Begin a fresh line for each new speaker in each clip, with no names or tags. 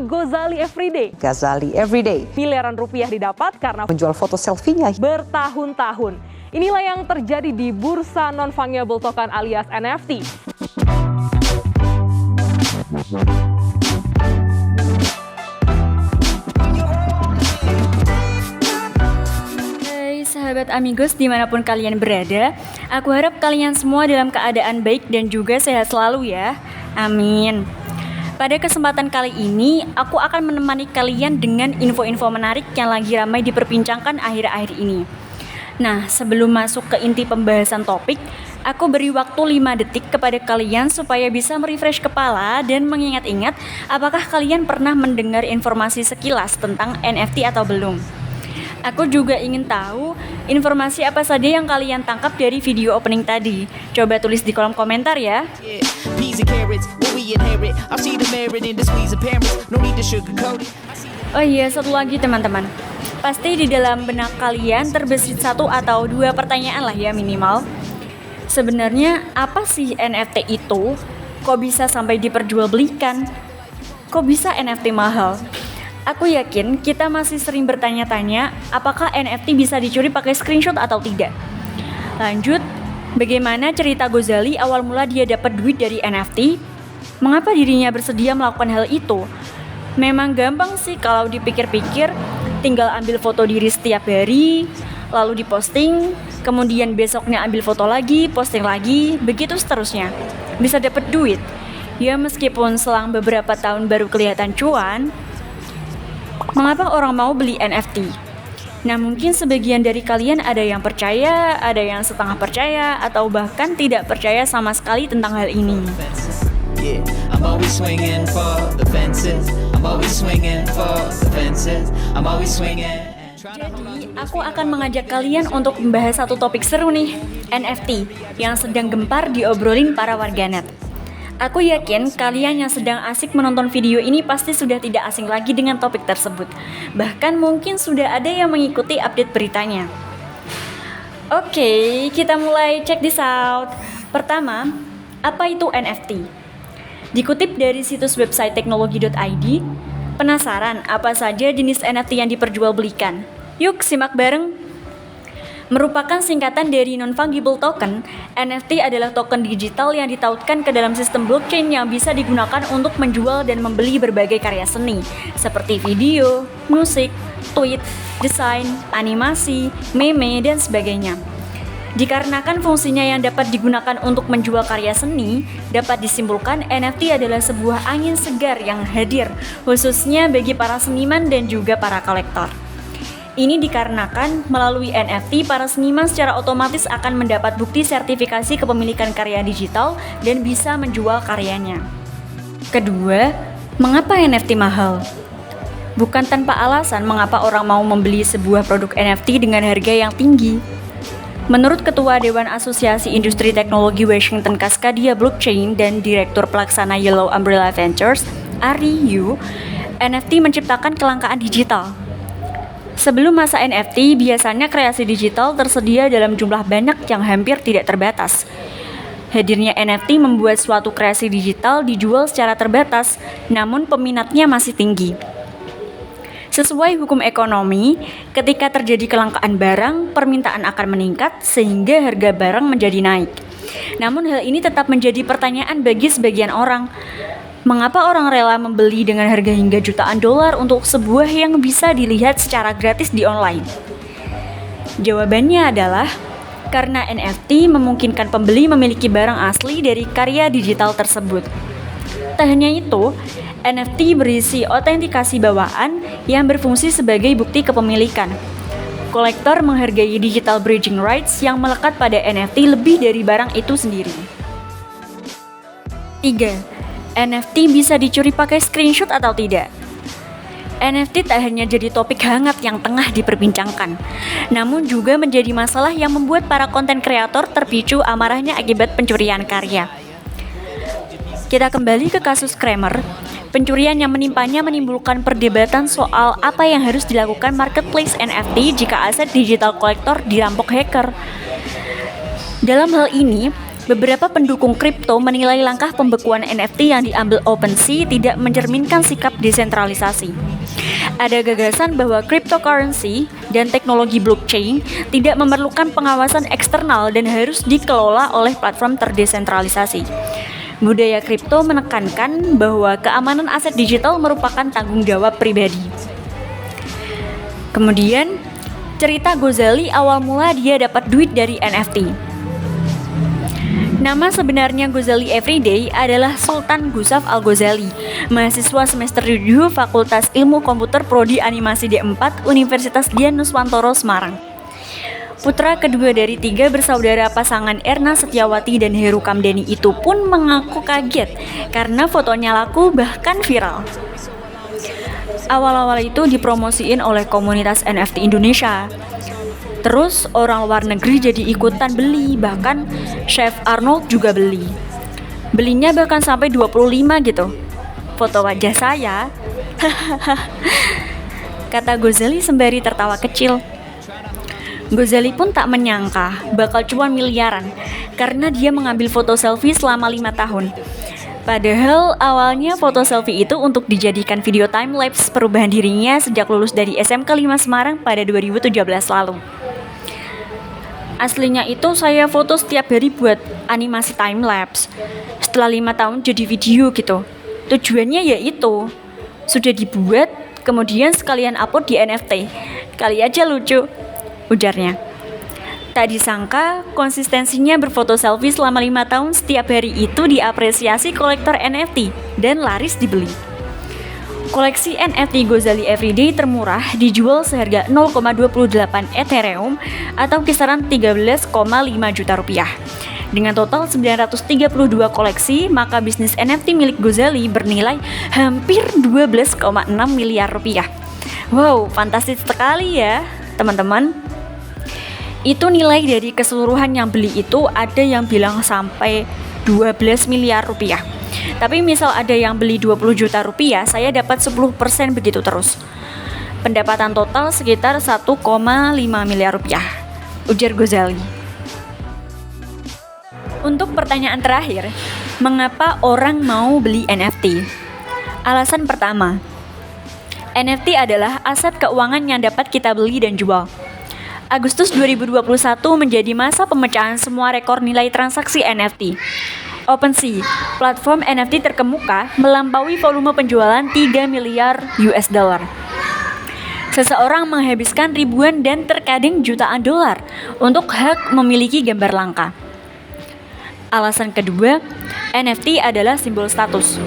Gozali Everyday.
Ghazali Everyday.
Miliaran rupiah didapat karena
Menjual foto selfie-nya
bertahun-tahun. Inilah yang terjadi di bursa non-fungible token alias NFT.
Hai sahabat amigos dimanapun kalian berada, aku harap kalian semua dalam keadaan baik dan juga sehat selalu ya. Amin. Pada kesempatan kali ini, aku akan menemani kalian dengan info-info menarik yang lagi ramai diperbincangkan akhir-akhir ini. Nah, sebelum masuk ke inti pembahasan topik, aku beri waktu 5 detik kepada kalian supaya bisa merefresh kepala dan mengingat-ingat apakah kalian pernah mendengar informasi sekilas tentang NFT atau belum. Aku juga ingin tahu informasi apa saja yang kalian tangkap dari video opening tadi. Coba tulis di kolom komentar ya. Oh iya, satu lagi teman-teman. Pasti di dalam benak kalian terbesit 1 atau 2 pertanyaan lah ya minimal. Sebenarnya apa sih NFT itu? Kok bisa sampai diperjualbelikan? Kok bisa NFT mahal? Aku yakin kita masih sering bertanya-tanya apakah NFT bisa dicuri pakai screenshot atau tidak. Lanjut, bagaimana cerita Gozali awal mula dia dapat duit dari NFT? Mengapa dirinya bersedia melakukan hal itu? Memang gampang sih kalau dipikir-pikir, tinggal ambil foto diri setiap hari, lalu diposting, kemudian besoknya ambil foto lagi, posting lagi, begitu seterusnya. Bisa dapat duit. Ya meskipun selang beberapa tahun baru kelihatan cuan. Mengapa orang mau beli NFT? Nah, mungkin sebagian dari kalian ada yang percaya, ada yang setengah percaya, atau bahkan tidak percaya sama sekali tentang hal ini. Jadi, aku akan mengajak kalian untuk membahas satu topik seru nih, NFT, yang sedang gempar diobrolin para warganet. Aku yakin kalian yang sedang asik menonton video ini pasti sudah tidak asing lagi dengan topik tersebut. Bahkan mungkin sudah ada yang mengikuti update beritanya. Oke, kita mulai check this out. Pertama, apa itu NFT? Dikutip dari situs website teknologi.id, penasaran apa saja jenis NFT yang diperjualbelikan? Yuk simak bareng. Merupakan singkatan dari non-fungible token, NFT adalah token digital yang ditautkan ke dalam sistem blockchain yang bisa digunakan untuk menjual dan membeli berbagai karya seni, seperti video, musik, tweet, desain, animasi, meme, dan sebagainya. Dikarenakan fungsinya yang dapat digunakan untuk menjual karya seni, dapat disimpulkan NFT adalah sebuah angin segar yang hadir, khususnya bagi para seniman dan juga para kolektor. Ini dikarenakan melalui NFT para seniman secara otomatis akan mendapat bukti sertifikasi kepemilikan karya digital dan bisa menjual karyanya. Kedua, mengapa NFT mahal? Bukan tanpa alasan mengapa orang mau membeli sebuah produk NFT dengan harga yang tinggi. Menurut Ketua Dewan Asosiasi Industri Teknologi Washington Cascadia Blockchain dan Direktur Pelaksana Yellow Umbrella Ventures, Ari Yu, NFT menciptakan kelangkaan digital. Sebelum masa NFT, biasanya kreasi digital tersedia dalam jumlah banyak yang hampir tidak terbatas. Hadirnya NFT membuat suatu kreasi digital dijual secara terbatas, namun peminatnya masih tinggi. Sesuai hukum ekonomi, ketika terjadi kelangkaan barang, permintaan akan meningkat sehingga harga barang menjadi naik. Namun hal ini tetap menjadi pertanyaan bagi sebagian orang. Mengapa orang rela membeli dengan harga hingga jutaan dolar untuk sebuah yang bisa dilihat secara gratis di online? Jawabannya adalah karena NFT memungkinkan pembeli memiliki barang asli dari karya digital tersebut. Tak hanya itu, NFT berisi autentikasi bawaan yang berfungsi sebagai bukti kepemilikan. Kolektor menghargai digital bridging rights yang melekat pada NFT lebih dari barang itu sendiri. 3. NFT bisa dicuri pakai screenshot atau tidak? NFT tak hanya jadi topik hangat yang tengah diperbincangkan, namun juga menjadi masalah yang membuat para konten kreator terpicu amarahnya akibat pencurian karya. Kita kembali ke kasus Kramer. Pencurian yang menimpanya menimbulkan perdebatan soal apa yang harus dilakukan marketplace NFT jika aset digital kolektor dirampok hacker. Dalam hal ini, Beberapa pendukung kripto menilai langkah pembekuan NFT yang diambil OpenSea tidak mencerminkan sikap desentralisasi. Ada gagasan bahwa cryptocurrency dan teknologi blockchain tidak memerlukan pengawasan eksternal dan harus dikelola oleh platform terdesentralisasi. Budaya kripto menekankan bahwa keamanan aset digital merupakan tanggung jawab pribadi. Kemudian, cerita Ghazali awal mula dia dapat duit dari NFT. Nama sebenarnya Ghazali Everyday adalah Sultan Gussaf Al-Ghazali, mahasiswa semester 7 Fakultas Ilmu Komputer Prodi Animasi D4 Universitas Dian Nuswantoro Semarang. Putra kedua dari 3 bersaudara pasangan Erna Setiawati dan Heru Kamdani itu pun mengaku kaget karena fotonya laku bahkan viral. Awal-awal itu dipromosiin oleh komunitas NFT Indonesia. Terus orang luar negeri jadi ikutan beli, bahkan Chef Arnold juga beli. Belinya bahkan sampai 25 gitu. Foto wajah saya. Kata Ghazali sembari tertawa kecil. Ghazali pun tak menyangka bakal cuan miliaran karena dia mengambil foto selfie selama 5 tahun. Padahal awalnya foto selfie itu untuk dijadikan video time-lapse perubahan dirinya sejak lulus dari SMK 5 Semarang pada 2017 lalu. Aslinya itu saya foto setiap hari buat animasi time-lapse. Setelah 5 tahun jadi video gitu. Tujuannya ya itu. Sudah dibuat, kemudian sekalian upload di NFT. Kali aja lucu, ujarnya. Tak disangka, konsistensinya berfoto selfie selama 5 tahun setiap hari itu diapresiasi kolektor NFT dan laris dibeli. Koleksi NFT Ghazali Everyday termurah dijual seharga 0,28 Ethereum atau kisaran 13,5 juta rupiah. Dengan total 932 koleksi, maka bisnis NFT milik Ghazali bernilai hampir 12,6 miliar rupiah. Wow, fantastis sekali ya, teman-teman. Itu nilai dari keseluruhan yang beli itu ada yang bilang sampai 12 miliar rupiah. Tapi misal ada yang beli 20 juta rupiah, saya dapat 10% begitu terus. Pendapatan total sekitar 1,5 miliar rupiah, ujar Ghazali. Untuk pertanyaan terakhir, mengapa orang mau beli NFT? Alasan pertama, NFT adalah aset keuangan yang dapat kita beli dan jual. Agustus 2021 menjadi masa pemecahan semua rekor nilai transaksi NFT. OpenSea, platform NFT terkemuka, melampaui volume penjualan 3 miliar US dollar. Seseorang menghabiskan ribuan dan terkadang jutaan dolar untuk hak memiliki gambar langka. Alasan kedua, NFT adalah simbol status.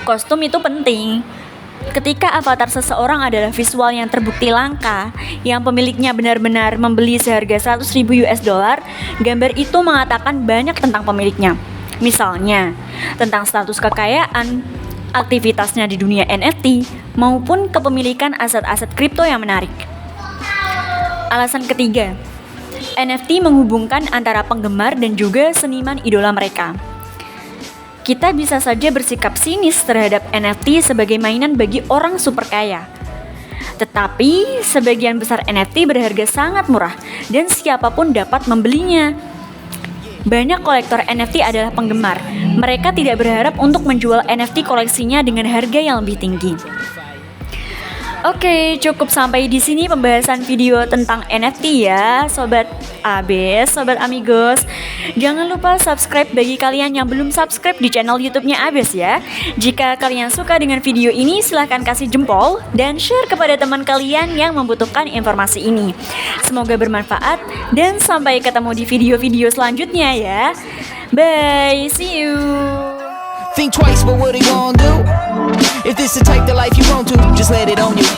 Kostum itu penting. Ketika avatar seseorang adalah visual yang terbukti langka, yang pemiliknya benar-benar membeli seharga 100.000 US dollar, gambar itu mengatakan banyak tentang pemiliknya. Misalnya, tentang status kekayaan, aktivitasnya di dunia NFT, maupun kepemilikan aset-aset kripto yang menarik. Alasan ketiga, NFT menghubungkan antara penggemar dan juga seniman idola mereka. Kita bisa saja bersikap sinis terhadap NFT sebagai mainan bagi orang super kaya. Tetapi, sebagian besar NFT berharga sangat murah dan siapapun dapat membelinya. Banyak kolektor NFT adalah penggemar. Mereka tidak berharap untuk menjual NFT koleksinya dengan harga yang lebih tinggi. Oke, cukup sampai di sini pembahasan video tentang NFT ya, Sobat Abes, Sobat Amigos. Jangan lupa subscribe bagi kalian yang belum subscribe di channel YouTube-nya Abes ya. Jika kalian suka dengan video ini, silahkan kasih jempol dan share kepada teman kalian yang membutuhkan informasi ini. Semoga bermanfaat dan sampai ketemu di video-video selanjutnya ya. Bye, see you.
Think twice, but what are you gonna do? If this the type of life you want to, just let it on you.